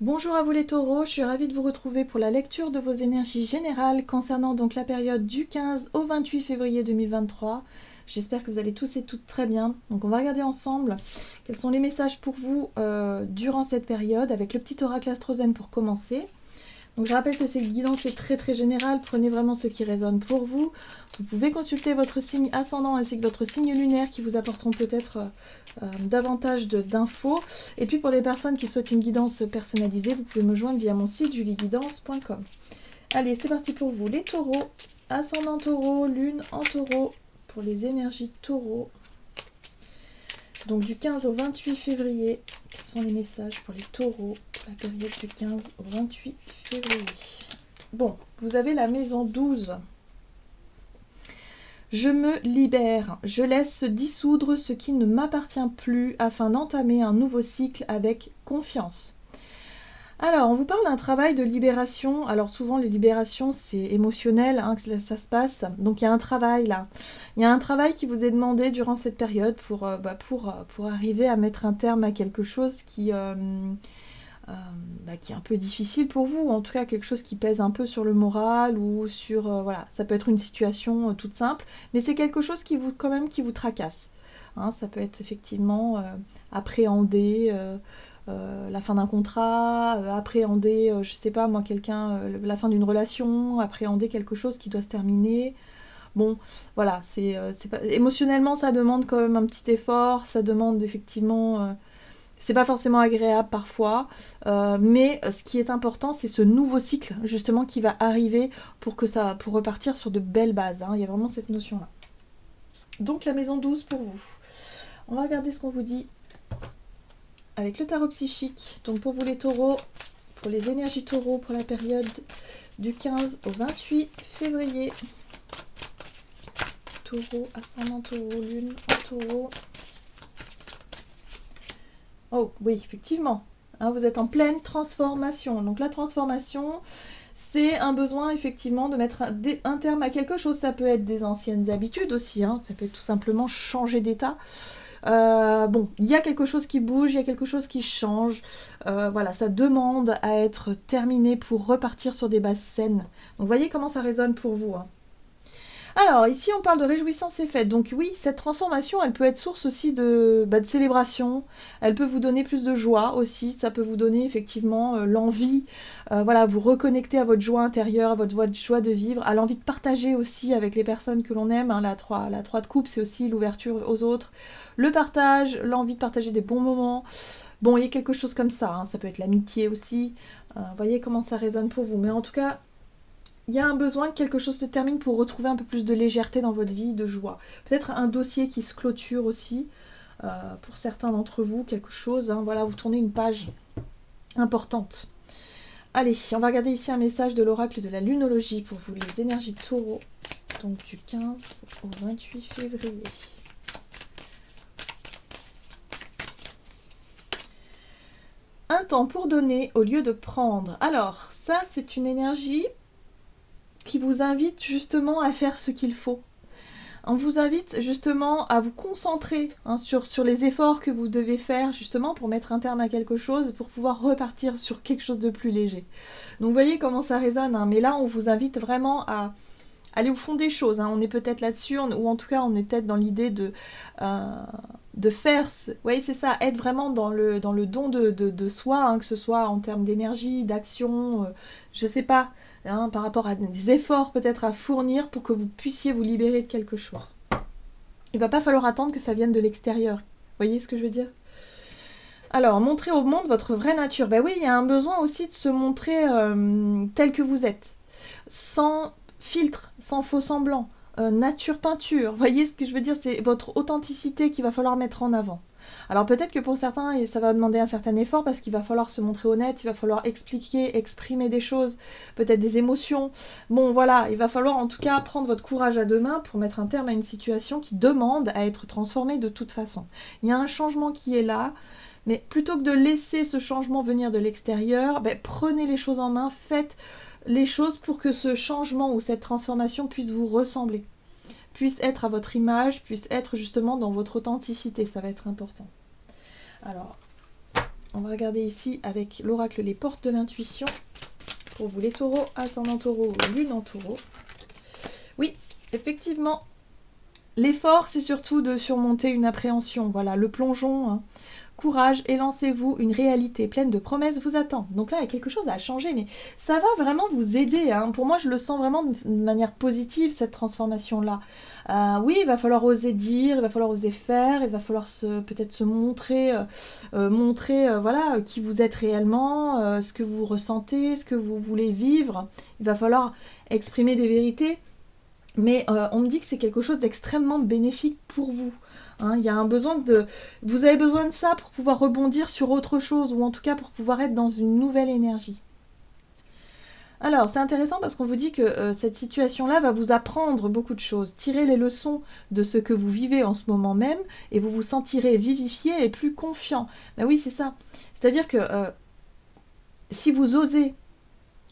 Bonjour à vous les taureaux, je suis ravie de vous retrouver pour la lecture de vos énergies générales concernant donc la période du 15 au 28 février 2023. J'espère que vous allez tous et toutes très bien. Donc on va regarder ensemble quels sont les messages pour vous durant cette période avec le petit oracle astrozène pour commencer. Donc je rappelle que cette guidance est très générale, prenez vraiment ce qui résonne pour vous. Vous pouvez consulter votre signe ascendant ainsi que votre signe lunaire qui vous apporteront peut-être davantage d'infos. Et puis pour les personnes qui souhaitent une guidance personnalisée, vous pouvez me joindre via mon site julieguidance.com. Allez, c'est parti pour vous les taureaux, ascendant taureau, lune en taureau, pour les énergies taureaux. Donc du 15 au 28 février, quels sont les messages pour les taureaux, la période du 15 au 28 février. Bon, vous avez la maison 12. Je me libère, je laisse se dissoudre ce qui ne m'appartient plus afin d'entamer un nouveau cycle avec confiance. Alors, on vous parle d'un travail de libération. Alors souvent, les libérations, c'est émotionnel que ça se passe. Donc il y a un travail là. Il y a un travail qui vous est demandé durant cette période pour arriver à mettre un terme à quelque chose qui est un peu difficile pour vous. En tout cas, quelque chose qui pèse un peu sur le moral ou sur... voilà, ça peut être une situation toute simple. Mais c'est quelque chose qui vous tracasse. Ça peut être effectivement appréhender... la fin d'un contrat, appréhender, je sais pas moi, la fin d'une relation, appréhender quelque chose qui doit se terminer. Bon, voilà, c'est pas... émotionnellement ça demande quand même un petit effort, ça demande effectivement... c'est pas forcément agréable parfois, mais ce qui est important, c'est ce nouveau cycle justement qui va arriver pour repartir sur de belles bases. Il y a vraiment cette notion-là. Donc la maison 12 pour vous. On va regarder ce qu'on vous dit avec le tarot psychique. Donc pour vous les taureaux, pour les énergies taureaux, pour la période du 15 au 28 février. Taureau, ascendant taureau, lune en taureau. Oh oui, effectivement, vous êtes en pleine transformation. Donc la transformation, c'est un besoin effectivement de mettre un terme à quelque chose. Ça peut être des anciennes habitudes aussi, ça peut être tout simplement changer d'état. Il y a quelque chose qui bouge, il y a quelque chose qui change. Voilà, ça demande à être terminé pour repartir sur des bases saines. Donc voyez comment ça résonne pour vous. Alors, ici, on parle de réjouissance et fête. Donc oui, cette transformation, elle peut être source aussi de célébration. Elle peut vous donner plus de joie aussi. Ça peut vous donner effectivement l'envie, vous reconnecter à votre joie intérieure, à votre joie de vivre, à l'envie de partager aussi avec les personnes que l'on aime. La 3 de coupe, c'est aussi l'ouverture aux autres. Le partage, l'envie de partager des bons moments. Bon, il y a quelque chose comme ça. Ça peut être l'amitié aussi. Voyez comment ça résonne pour vous. Mais en tout cas, il y a un besoin que quelque chose se termine pour retrouver un peu plus de légèreté dans votre vie, de joie. Peut-être un dossier qui se clôture aussi, pour certains d'entre vous, quelque chose. Vous tournez une page importante. Allez, on va regarder ici un message de l'oracle de la lunologie pour vous, les énergies de taureau, donc du 15 au 28 février. Un temps pour donner au lieu de prendre. Alors, ça, c'est une énergie qui vous invite justement à faire ce qu'il faut. On vous invite justement à vous concentrer sur les efforts que vous devez faire justement pour mettre un terme à quelque chose, pour pouvoir repartir sur quelque chose de plus léger. Donc vous voyez comment ça résonne, mais là on vous invite vraiment à aller au fond des choses. On est peut-être là-dessus, ou en tout cas on est peut-être dans l'idée de faire, oui c'est ça, être vraiment dans le don de soi, que ce soit en termes d'énergie, d'action, je sais pas, par rapport à des efforts peut-être à fournir pour que vous puissiez vous libérer de quelque chose. Il va pas falloir attendre que ça vienne de l'extérieur. Vous voyez ce que je veux dire ? Alors, montrer au monde votre vraie nature. Oui, il y a un besoin aussi de se montrer tel que vous êtes, sans filtre, sans faux semblant. Nature peinture, voyez ce que je veux dire, c'est votre authenticité qu'il va falloir mettre en avant. Alors peut-être que pour certains, ça va demander un certain effort parce qu'il va falloir se montrer honnête, il va falloir expliquer, exprimer des choses, peut-être des émotions. Bon voilà, il va falloir en tout cas prendre votre courage à deux mains pour mettre un terme à une situation qui demande à être transformée de toute façon. Il y a un changement qui est là, mais plutôt que de laisser ce changement venir de l'extérieur, prenez les choses en main, faites les choses pour que ce changement ou cette transformation puisse vous ressembler, puisse être à votre image, puisse être justement dans votre authenticité, ça va être important. Alors, On va regarder ici avec l'oracle les portes de l'intuition. Pour vous les taureaux, ascendant taureau, lune en taureau. Oui, effectivement, l'effort c'est surtout de surmonter une appréhension. Voilà, le plongeon, hein. Courage et lancez-vous, une réalité pleine de promesses vous attend. Donc là, il y a quelque chose à changer, mais ça va vraiment vous aider, hein. Pour moi, je le sens vraiment de manière positive, cette transformation-là. Oui, il va falloir oser dire, il va falloir oser faire, il va falloir peut-être se montrer, voilà, qui vous êtes réellement, ce que vous ressentez, ce que vous voulez vivre. Il va falloir exprimer des vérités. Mais on me dit que c'est quelque chose d'extrêmement bénéfique pour vous. Hein, il y a un besoin de... Vous avez besoin de ça pour pouvoir rebondir sur autre chose, ou en tout cas pour pouvoir être dans une nouvelle énergie. Alors, c'est intéressant parce qu'on vous dit que cette situation-là va vous apprendre beaucoup de choses. Tirez les leçons de ce que vous vivez en ce moment même, et vous vous sentirez vivifié et plus confiant. Ben oui, c'est ça. C'est-à-dire que si vous osez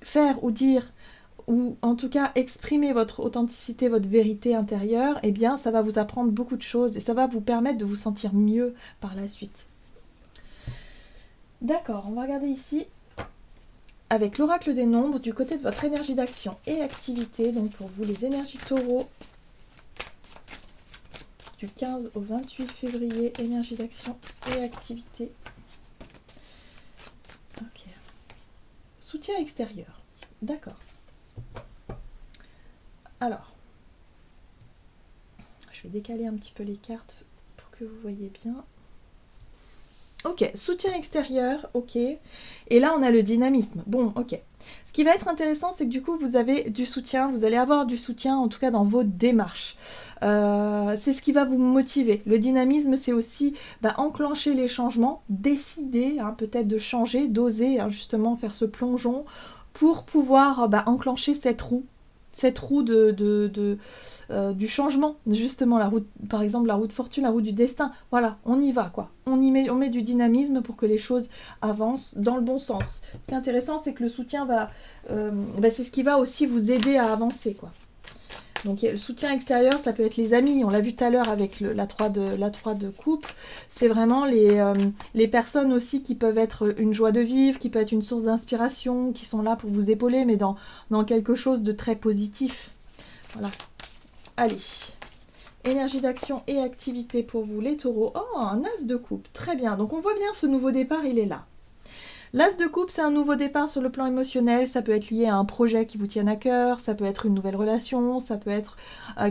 faire ou dire ou en tout cas exprimer votre authenticité, votre vérité intérieure, eh bien ça va vous apprendre beaucoup de choses et ça va vous permettre de vous sentir mieux par la suite. D'accord, on va regarder ici avec l'oracle des nombres du côté de votre énergie d'action et activité, donc pour vous les énergies taureaux du 15 au 28 février, énergie d'action et activité. Ok. Soutien extérieur, d'accord. Alors, je vais décaler un petit peu les cartes pour que vous voyez bien. Ok, soutien extérieur, ok. Et là, on a le dynamisme. Bon, ok. Ce qui va être intéressant, c'est que du coup, vous avez du soutien, vous allez avoir du soutien, en tout cas dans vos démarches. C'est ce qui va vous motiver. Le dynamisme, c'est aussi enclencher les changements, décider peut-être de changer, d'oser justement faire ce plongeon pour pouvoir enclencher cette roue du changement, justement la route, par exemple la roue de fortune, la roue du destin, voilà, on y va quoi, on met du dynamisme pour que les choses avancent dans le bon sens. Ce qui est intéressant, c'est que le soutien c'est ce qui va aussi vous aider à avancer quoi. Donc le soutien extérieur, ça peut être les amis, on l'a vu tout à l'heure avec la 3 de coupe, c'est vraiment les personnes aussi qui peuvent être une joie de vivre, qui peuvent être une source d'inspiration, qui sont là pour vous épauler, mais dans quelque chose de très positif. Voilà. Allez, énergie d'action et activité pour vous les taureaux. Oh, un as de coupe, très bien. Donc on voit bien ce nouveau départ, il est là. L'as de coupe, c'est un nouveau départ sur le plan émotionnel, ça peut être lié à un projet qui vous tienne à cœur, ça peut être une nouvelle relation, ça peut être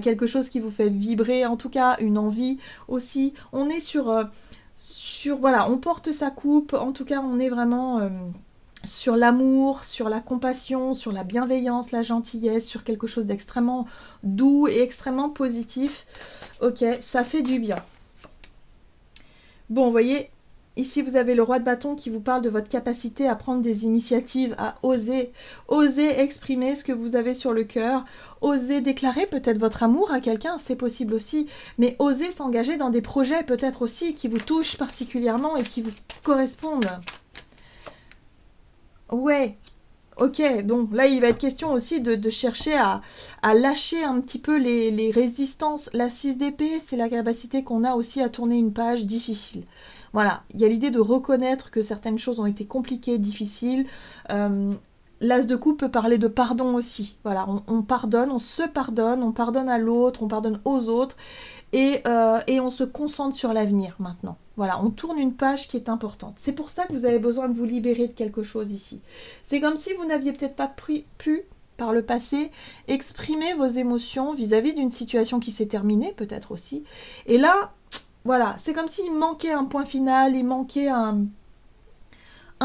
quelque chose qui vous fait vibrer, en tout cas une envie aussi. On est sur voilà, on porte sa coupe, en tout cas on est vraiment sur l'amour, sur la compassion, sur la bienveillance, la gentillesse, sur quelque chose d'extrêmement doux et extrêmement positif. Ok, ça fait du bien. Bon, vous voyez... Ici, vous avez le roi de bâton qui vous parle de votre capacité à prendre des initiatives, à oser exprimer ce que vous avez sur le cœur, oser déclarer peut-être votre amour à quelqu'un, c'est possible aussi, mais oser s'engager dans des projets peut-être aussi qui vous touchent particulièrement et qui vous correspondent. Ouais, ok, bon, là il va être question aussi de chercher à lâcher un petit peu les résistances. La 6 d'épée, c'est la capacité qu'on a aussi à tourner une page difficile. Voilà, il y a l'idée de reconnaître que certaines choses ont été compliquées, difficiles. L'as de coupe peut parler de pardon aussi. Voilà, on pardonne, on se pardonne, on pardonne à l'autre, on pardonne aux autres, et on se concentre sur l'avenir maintenant. Voilà, on tourne une page qui est importante. C'est pour ça que vous avez besoin de vous libérer de quelque chose ici. C'est comme si vous n'aviez peut-être pas pu, par le passé, exprimer vos émotions vis-à-vis d'une situation qui s'est terminée, peut-être aussi. Et là... Voilà, c'est comme s'il manquait un point final, il manquait un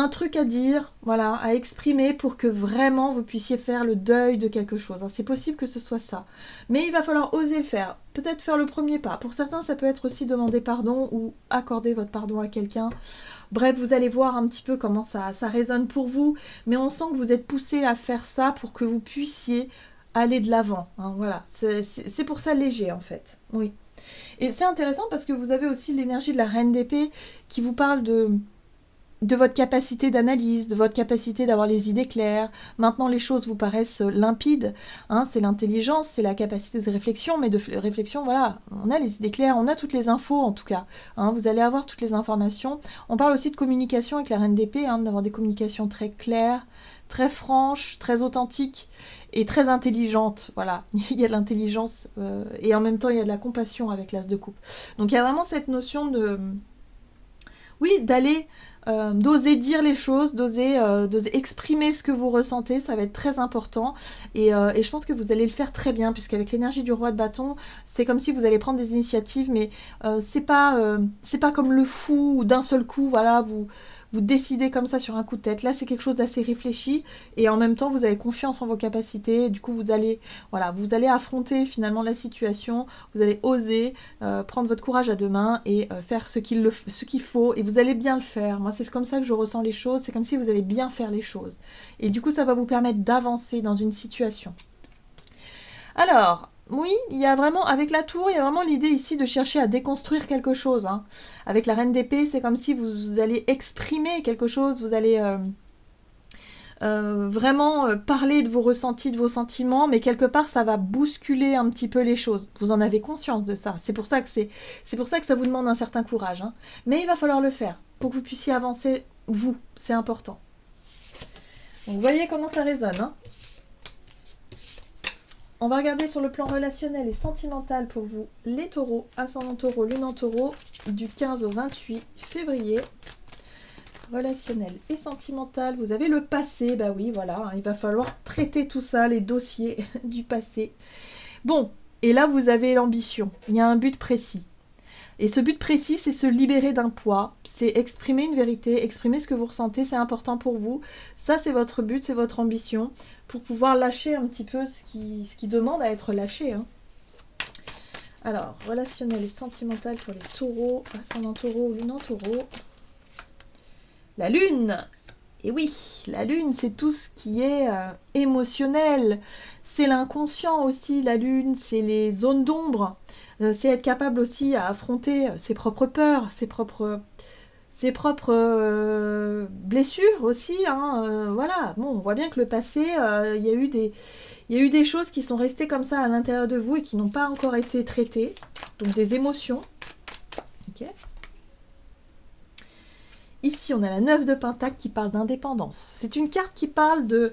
truc à dire, voilà, à exprimer pour que vraiment vous puissiez faire le deuil de quelque chose. C'est possible que ce soit ça. Mais il va falloir oser le faire, peut-être faire le premier pas. Pour certains, ça peut être aussi demander pardon ou accorder votre pardon à quelqu'un. Bref, vous allez voir un petit peu comment ça résonne pour vous, mais on sent que vous êtes poussé à faire ça pour que vous puissiez aller de l'avant. Voilà, c'est pour ça léger en fait, oui. Et c'est intéressant parce que vous avez aussi l'énergie de la reine d'épée qui vous parle de de votre capacité d'analyse, de votre capacité d'avoir les idées claires. Maintenant, les choses vous paraissent limpides. Hein, c'est l'intelligence, c'est la capacité de réflexion, mais de réflexion, voilà, on a les idées claires, on a toutes les infos en tout cas. Hein, vous allez avoir toutes les informations. On parle aussi de communication avec la reine d'épée, hein, d'avoir des communications très claires, très franches, très authentiques et très intelligentes. Voilà, il y a de l'intelligence et en même temps il y a de la compassion avec l'as de coupe. Donc il y a vraiment cette notion de... Oui, d'aller... d'oser dire les choses, d'oser exprimer ce que vous ressentez, ça va être très important et je pense que vous allez le faire très bien puisqu'avec l'énergie du roi de bâton, c'est comme si vous allez prendre des initiatives mais c'est pas comme le fou où d'un seul coup, voilà, vous décidez comme ça sur un coup de tête. Là, c'est quelque chose d'assez réfléchi et en même temps, vous avez confiance en vos capacités. Et du coup, vous allez affronter finalement la situation. Vous allez oser prendre votre courage à deux mains et faire ce qu'il faut. Et vous allez bien le faire. Moi, c'est comme ça que je ressens les choses. C'est comme si vous allez bien faire les choses. Et du coup, ça va vous permettre d'avancer dans une situation. Alors, oui, il y a vraiment, avec la tour, il y a vraiment l'idée ici de chercher à déconstruire quelque chose. Hein. Avec la reine d'épée, c'est comme si vous allez exprimer quelque chose, vous allez vraiment parler de vos ressentis, de vos sentiments, mais quelque part, ça va bousculer un petit peu les choses. Vous en avez conscience de ça. C'est pour ça que ça vous demande un certain courage. Hein. Mais il va falloir le faire pour que vous puissiez avancer, vous. C'est important. Donc, vous voyez comment ça résonne, hein. On va regarder sur le plan relationnel et sentimental pour vous, les taureaux, ascendant taureau, lune en taureau, du 15 au 28 février. Relationnel et sentimental, vous avez le passé, bah oui, voilà, il va falloir traiter tout ça, les dossiers du passé. Bon, et là vous avez l'ambition, il y a un but précis. Et ce but précis, c'est se libérer d'un poids, c'est exprimer une vérité, exprimer ce que vous ressentez, c'est important pour vous. Ça, c'est votre but, c'est votre ambition, pour pouvoir lâcher un petit peu ce qui demande à être lâché. Hein. Alors, relationnel et sentimental pour les taureaux, ascendant taureau, lune en taureau. La lune! Et oui, la lune, c'est tout ce qui est émotionnel. C'est l'inconscient aussi, la lune, c'est les zones d'ombre. C'est être capable aussi à affronter ses propres peurs, ses propres blessures aussi. Hein, voilà, bon, on voit bien que le passé, il y a eu des choses qui sont restées comme ça à l'intérieur de vous et qui n'ont pas encore été traitées. Donc des émotions. Ok. Ici, on a la 9 de Pentacle qui parle d'indépendance. C'est une carte qui parle de,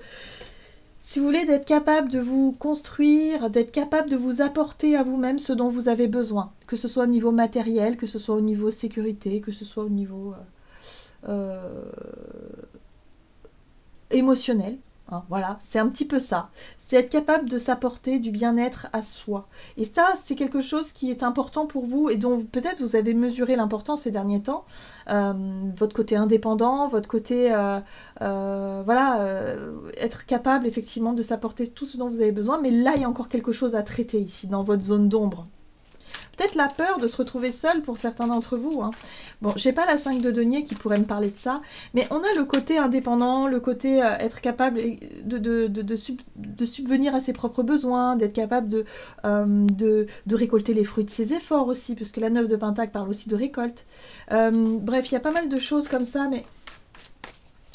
si vous voulez, d'être capable de vous construire, d'être capable de vous apporter à vous-même ce dont vous avez besoin. Que ce soit au niveau matériel, que ce soit au niveau sécurité, que ce soit au niveau émotionnel. Hein, voilà, c'est un petit peu ça. C'est être capable de s'apporter du bien-être à soi. Et ça, c'est quelque chose qui est important pour vous et dont peut-être vous avez mesuré l'importance ces derniers temps. Votre côté indépendant, votre côté... être capable effectivement de s'apporter tout ce dont vous avez besoin. Mais là, il y a encore quelque chose à traiter ici, dans votre zone d'ombre. Peut-être la peur de se retrouver seul pour certains d'entre vous. Hein. Bon, j'ai pas la 5 de denier qui pourrait me parler de ça, mais on a le côté indépendant, le côté être capable de subvenir à ses propres besoins, d'être capable de récolter les fruits de ses efforts aussi, parce que la 9 de Pentacle parle aussi de récolte. Bref, il y a pas mal de choses comme ça, mais...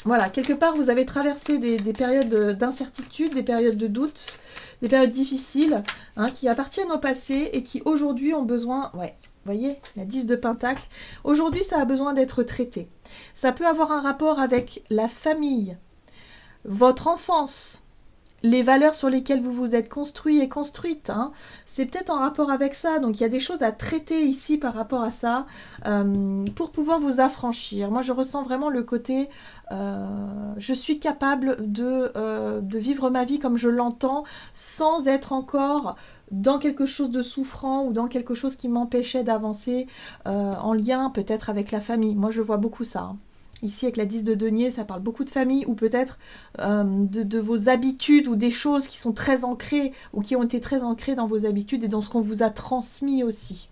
Voilà, quelque part, vous avez traversé des périodes d'incertitude, des périodes de doute, des périodes difficiles, hein, qui appartiennent au passé et qui aujourd'hui ont besoin... Ouais, vous voyez, la 10 de Pentacle. Aujourd'hui, ça a besoin d'être traité. Ça peut avoir un rapport avec la famille, votre enfance, les valeurs sur lesquelles vous vous êtes construit et construite, hein, c'est peut-être en rapport avec ça. Donc il y a des choses à traiter ici par rapport à ça pour pouvoir vous affranchir. Moi je ressens vraiment le côté je suis capable de vivre ma vie comme je l'entends sans être encore dans quelque chose de souffrant ou dans quelque chose qui m'empêchait d'avancer en lien peut-être avec la famille. Moi je vois beaucoup ça. Hein. Ici, avec la 10 de denier, ça parle beaucoup de famille ou peut-être de vos habitudes ou des choses qui sont très ancrées ou qui ont été très ancrées dans vos habitudes et dans ce qu'on vous a transmis aussi,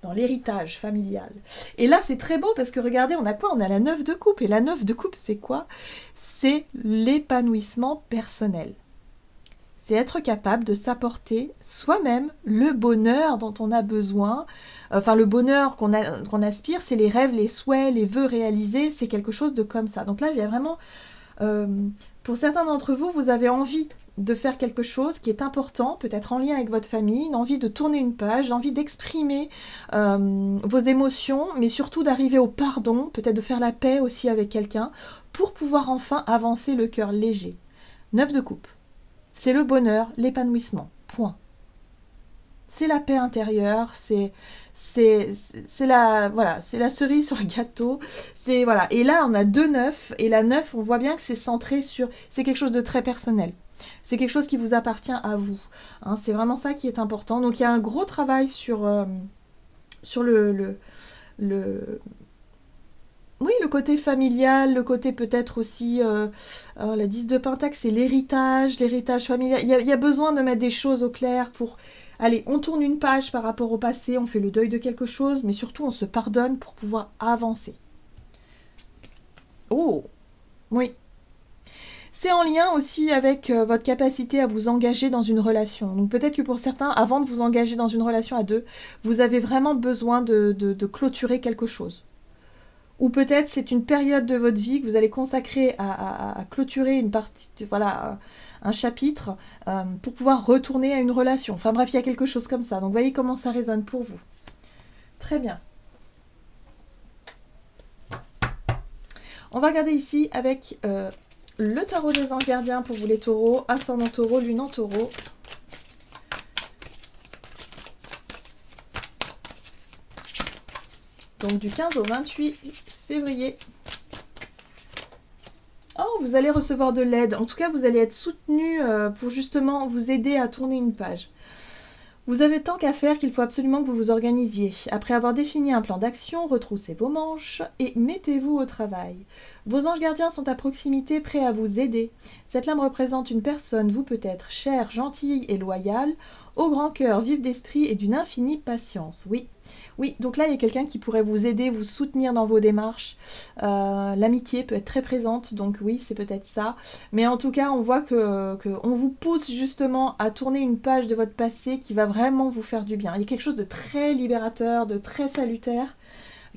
dans l'héritage familial. Et là, c'est très beau parce que regardez, on a quoi? On a la 9 de coupe. Et la 9 de coupe, c'est quoi? C'est l'épanouissement personnel. c'est être capable de s'apporter soi-même le bonheur dont on a besoin. Enfin, le bonheur qu'on aspire, c'est les rêves, les souhaits, les vœux réalisés, c'est quelque chose de comme ça. Donc là, il y a vraiment, pour certains d'entre vous, vous avez envie de faire quelque chose qui est important, peut-être en lien avec votre famille, une envie de tourner une page, envie d'exprimer vos émotions, mais surtout d'arriver au pardon, peut-être de faire la paix aussi avec quelqu'un, pour pouvoir enfin avancer le cœur léger. 9 de coupe. C'est le bonheur, l'épanouissement. Point. C'est la paix intérieure, c'est la cerise sur le gâteau. C'est voilà. Et là, on a 2 9 et la 9, on voit bien que c'est centré sur, c'est quelque chose de très personnel. C'est quelque chose qui vous appartient à vous. Hein, c'est vraiment ça qui est important. Donc il y a un gros travail sur le oui, le côté familial, le côté peut-être aussi, la 10 de Pentacle, c'est l'héritage familial. Il y a besoin de mettre des choses au clair pour... Allez, on tourne une page par rapport au passé, on fait le deuil de quelque chose, mais surtout on se pardonne pour pouvoir avancer. Oh, oui. C'est en lien aussi avec votre capacité à vous engager dans une relation. Donc peut-être que pour certains, avant de vous engager dans une relation à deux, vous avez vraiment besoin de clôturer quelque chose. Ou peut-être c'est une période de votre vie que vous allez consacrer à clôturer une partie, voilà, un chapitre pour pouvoir retourner à une relation. Enfin bref, il y a quelque chose comme ça. Donc voyez comment ça résonne pour vous. Très bien. On va regarder ici avec le tarot des anges gardiens pour vous les taureaux, ascendant taureau, lune en taureau. Donc du 15 au 28 février. Oh, vous allez recevoir de l'aide. En tout cas, vous allez être soutenu pour justement vous aider à tourner une page. Vous avez tant qu'à faire qu'il faut absolument que vous vous organisiez. Après avoir défini un plan d'action, retroussez vos manches et mettez-vous au travail. Vos anges gardiens sont à proximité, prêts à vous aider. Cette lame représente une personne, vous peut-être chère, gentille et loyale, au grand cœur, vif d'esprit et d'une infinie patience. Oui, oui, donc là il y a quelqu'un qui pourrait vous aider, vous soutenir dans vos démarches. L'amitié peut être très présente, donc oui, c'est peut-être ça. Mais en tout cas, on voit que on vous pousse justement à tourner une page de votre passé qui va vraiment vous faire du bien. Il y a quelque chose de très libérateur, de très salutaire,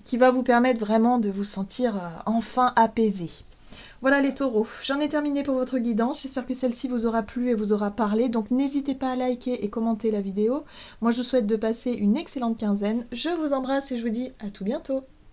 qui va vous permettre vraiment de vous sentir enfin apaisé. Voilà les taureaux, j'en ai terminé pour votre guidance, j'espère que celle-ci vous aura plu et vous aura parlé, donc n'hésitez pas à liker et commenter la vidéo. Moi je vous souhaite de passer une excellente quinzaine, je vous embrasse et je vous dis à tout bientôt.